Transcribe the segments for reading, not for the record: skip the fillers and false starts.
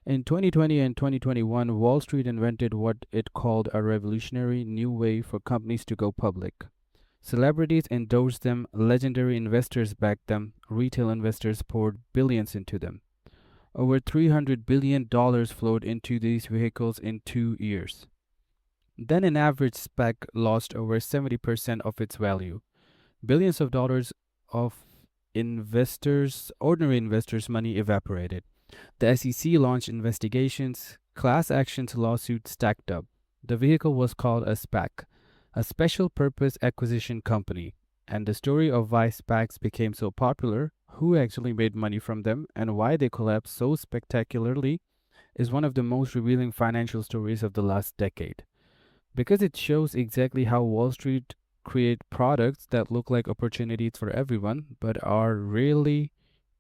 In 2020 and 2021, Wall Street invented what it called a revolutionary new way for companies to go public. Celebrities endorsed them, legendary investors backed them, retail investors poured billions into them. Over $300 billion flowed into these vehicles in 2 years. Then an average SPAC lost over 70% of its value. Billions of dollars of ordinary investors' money evaporated. The SEC launched investigations, class actions lawsuits stacked up. The vehicle was called a SPAC, a special purpose acquisition company. And the story of why SPACs became so popular, who actually made money from them, and why they collapsed so spectacularly is one of the most revealing financial stories of the last decade. Because it shows exactly how Wall Street create products that look like opportunities for everyone, but are really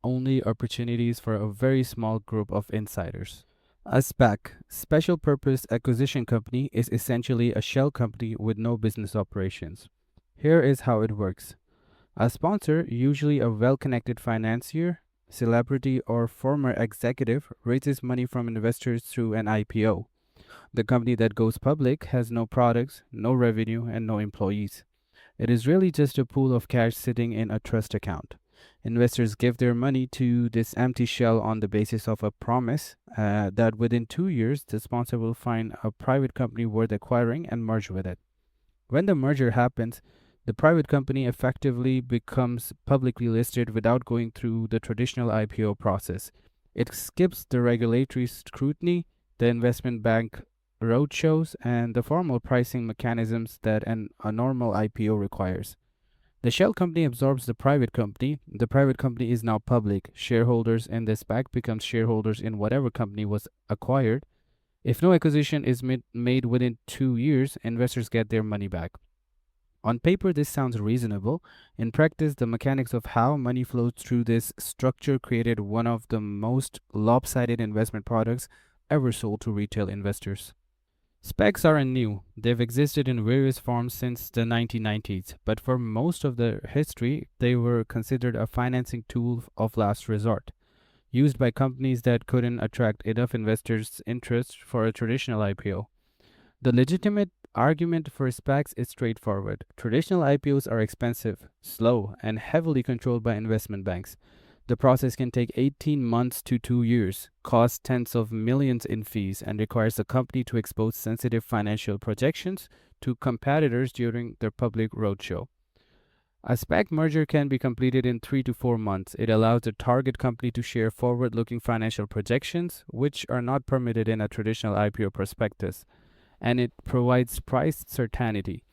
only opportunities for a very small group of insiders. A SPAC, Special Purpose Acquisition Company, is essentially a shell company with no business operations. Here is how it works. A sponsor, usually a well-connected financier, celebrity, or former executive, raises money from investors through an IPO. The company that goes public has no products, no revenue, and no employees. It is really just a pool of cash sitting in a trust account. Investors give their money to this empty shell on the basis of a promise that within 2 years, the sponsor will find a private company worth acquiring and merge with it. When the merger happens, the private company effectively becomes publicly listed without going through the traditional IPO process. It skips the regulatory scrutiny, the investment bank roadshows, and the formal pricing mechanisms that a normal IPO requires. The shell company absorbs the private company. The private company is now public. Shareholders in the SPAC become shareholders in whatever company was acquired. If no acquisition is made within 2 years, investors get their money back. On paper, this sounds reasonable. In practice, the mechanics of how money flows through this structure created one of the most lopsided investment products ever sold to retail investors. SPACs aren't new. They've existed in various forms since the 1990s, but for most of their history, they were considered a financing tool of last resort, used by companies that couldn't attract enough investors' interest for a traditional IPO. The legitimate argument for SPACs is straightforward. Traditional IPOs are expensive, slow, and heavily controlled by investment banks. The process can take 18 months to 2 years, cost tens of millions in fees, and requires the company to expose sensitive financial projections to competitors during their public roadshow. A SPAC merger can be completed in 3 to 4 months. It allows the target company to share forward looking financial projections, which are not permitted in a traditional IPO prospectus, and it provides price certainty.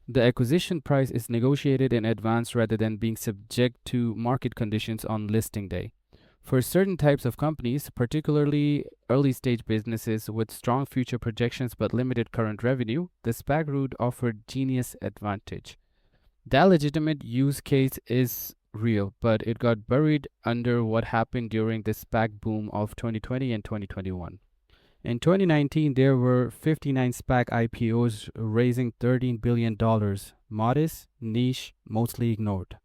The acquisition price is negotiated in advance rather than being subject to market conditions on listing day. For certain types of companies, particularly early stage businesses with strong future projections but limited current revenue, the SPAC route offered genius advantage. That legitimate use case is real, but it got buried under what happened during the SPAC boom of 2020 and 2021. In 2019, there were 59 SPAC IPOs raising $13 billion, modest, niche, mostly ignored.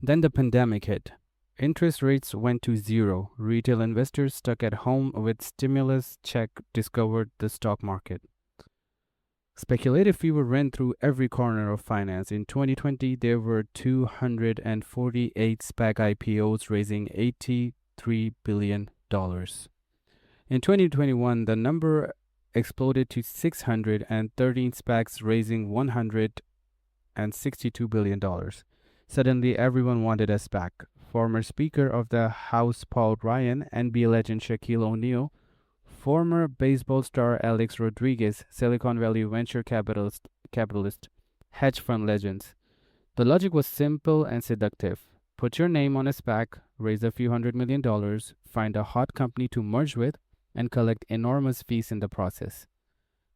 Then the pandemic hit. Interest rates went to zero. Retail investors stuck at home with stimulus check discovered the stock market. Speculative fever ran through every corner of finance. In 2020, there were 248 SPAC IPOs raising $83 billion. In 2021, the number exploded to 613 SPACs raising $162 billion. Suddenly, everyone wanted a SPAC. Former Speaker of the House Paul Ryan, NBA legend Shaquille O'Neal, former baseball star Alex Rodriguez, Silicon Valley venture capitalist, hedge fund legends. The logic was simple and seductive. Put your name on a SPAC, raise a few $100 million, find a hot company to merge with, and collect enormous fees in the process.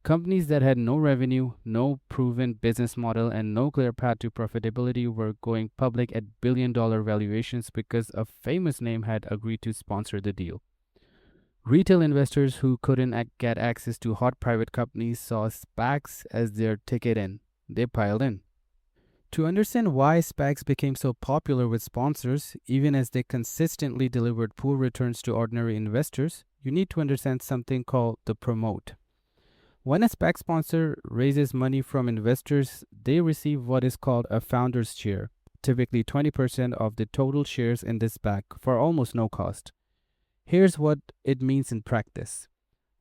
Companies that had no revenue, no proven business model, and no clear path to profitability were going public at billion-dollar valuations because a famous name had agreed to sponsor the deal. Retail investors who couldn't get access to hot private companies saw SPACs as their ticket in. They piled in. To understand why SPACs became so popular with sponsors, even as they consistently delivered poor returns to ordinary investors, you need to understand something called the promote. When a SPAC sponsor raises money from investors, they receive what is called a founder's share, typically 20% of the total shares in this SPAC for almost no cost. Here's what it means in practice.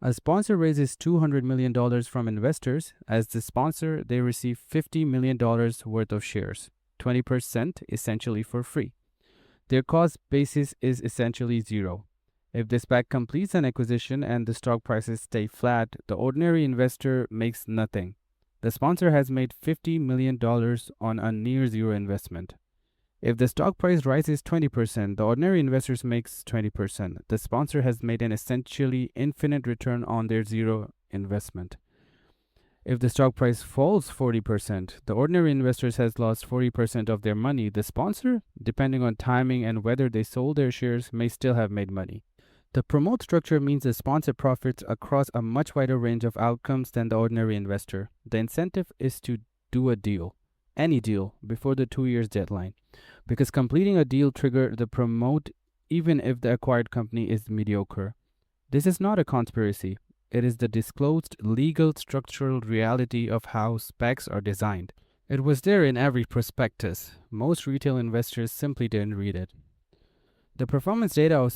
A sponsor raises $200 million from investors. As the sponsor, they receive $50 million worth of shares, 20% essentially for free. Their cost basis is essentially zero. If the SPAC completes an acquisition and the stock prices stay flat, the ordinary investor makes nothing. The sponsor has made $50 million on a near zero investment. If the stock price rises 20%, the ordinary investor makes 20%. The sponsor has made an essentially infinite return on their zero investment. If the stock price falls 40%, the ordinary investors has lost 40% of their money. The sponsor, depending on timing and whether they sold their shares, may still have made money. The promote structure means the sponsor profits across a much wider range of outcomes than the ordinary investor. The incentive is to do a deal, any deal, before the 2 years deadline, because completing a deal triggers the promote even if the acquired company is mediocre. This is not a conspiracy. It is the disclosed legal structural reality of how SPACs are designed. It was there in every prospectus. Most retail investors simply didn't read it. The performance data of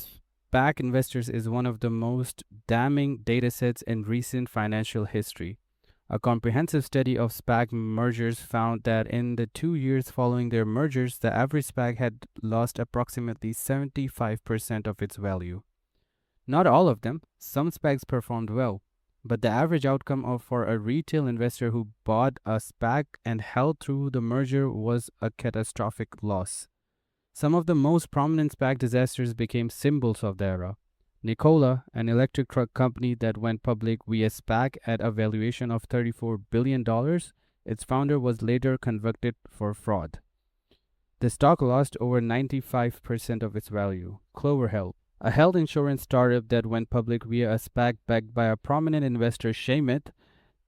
SPAC investors is one of the most damning datasets in recent financial history. A comprehensive study of SPAC mergers found that in the 2 years following their mergers, the average SPAC had lost approximately 75% of its value. Not all of them, some SPACs performed well, but the average outcome for a retail investor who bought a SPAC and held through the merger was a catastrophic loss. Some of the most prominent SPAC disasters became symbols of the era. Nikola, an electric truck company that went public via SPAC at a valuation of $34 billion, its founder was later convicted for fraud. The stock lost over 95% of its value. Clover, a health insurance startup that went public via a SPAC backed by a prominent investor, Shaquille,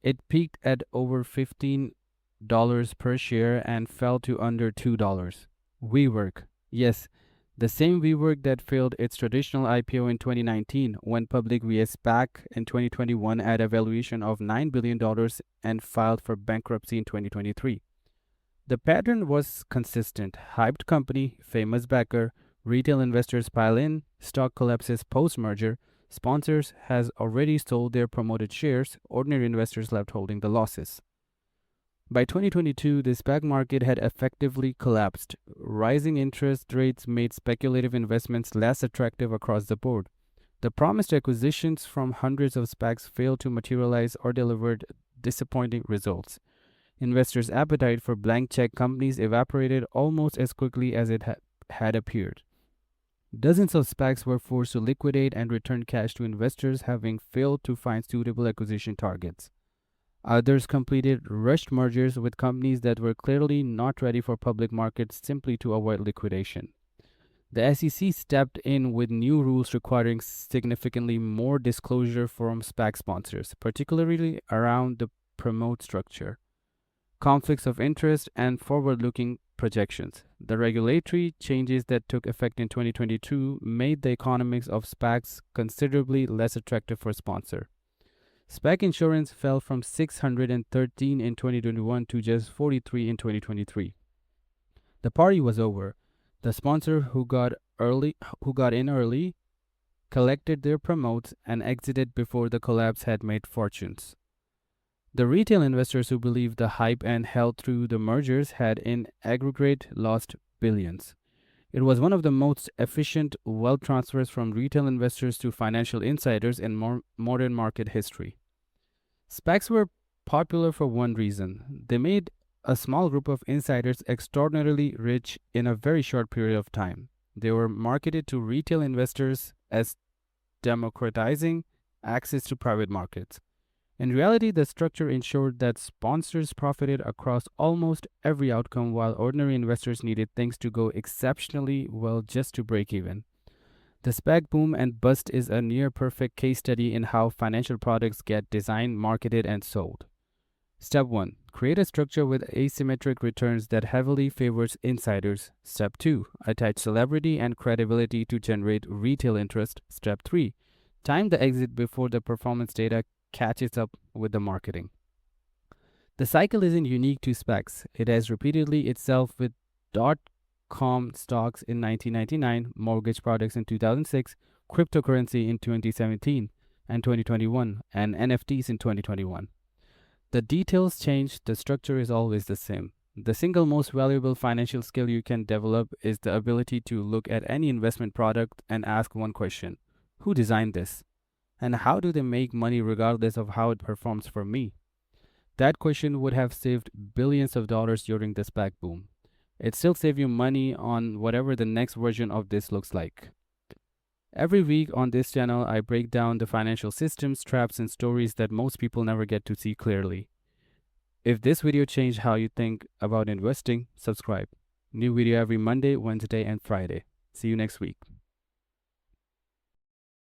it peaked at over $15 per share and fell to under $2. WeWork, yes, the same WeWork that failed its traditional IPO in 2019 went public via SPAC in 2021 at a valuation of $9 billion and filed for bankruptcy in 2023. The pattern was consistent. Hyped company, famous backer, retail investors pile in, stock collapses post-merger, sponsors has already sold their promoted shares, ordinary investors left holding the losses. By 2022, the SPAC market had effectively collapsed. Rising interest rates made speculative investments less attractive across the board. The promised acquisitions from hundreds of SPACs failed to materialize or delivered disappointing results. Investors' appetite for blank check companies evaporated almost as quickly as it had appeared. Dozens of SPACs were forced to liquidate and return cash to investors, having failed to find suitable acquisition targets. Others completed rushed mergers with companies that were clearly not ready for public markets simply to avoid liquidation. The SEC stepped in with new rules requiring significantly more disclosure from SPAC sponsors, particularly around the promote structure, conflicts of interest, and forward-looking projections. The regulatory changes that took effect in 2022 made the economics of SPACs considerably less attractive for sponsors. SPAC insurance fell from 613 in 2021 to just 43 in 2023. The party was over. The sponsor who got in early, collected their promotes, and exited before the collapse had made fortunes. The retail investors who believed the hype and held through the mergers had in aggregate lost billions. It was one of the most efficient wealth transfers from retail investors to financial insiders in modern market history. SPACs were popular for one reason. They made a small group of insiders extraordinarily rich in a very short period of time. They were marketed to retail investors as democratizing access to private markets. In reality, the structure ensured that sponsors profited across almost every outcome while ordinary investors needed things to go exceptionally well just to break even. The SPAC boom and bust is a near-perfect case study in how financial products get designed, marketed, and sold. Step 1. Create a structure with asymmetric returns that heavily favors insiders. Step 2. Attach celebrity and credibility to generate retail interest. Step 3. Time the exit before the performance data catches up with the marketing. The cycle isn't unique to SPACs. It has repeatedly itself with .com stocks in 1999, mortgage products in 2006, cryptocurrency in 2017 and 2021, and NFTs in 2021. The details change, the structure is always the same. The single most valuable financial skill you can develop is the ability to look at any investment product and ask one question: who designed this? And how do they make money regardless of how it performs for me? That question would have saved billions of dollars during the SPAC boom. It still saves you money on whatever the next version of this looks like. Every week on this channel, I break down the financial systems, traps, and stories that most people never get to see clearly. If this video changed how you think about investing, subscribe. New video every Monday, Wednesday, and Friday. See you next week.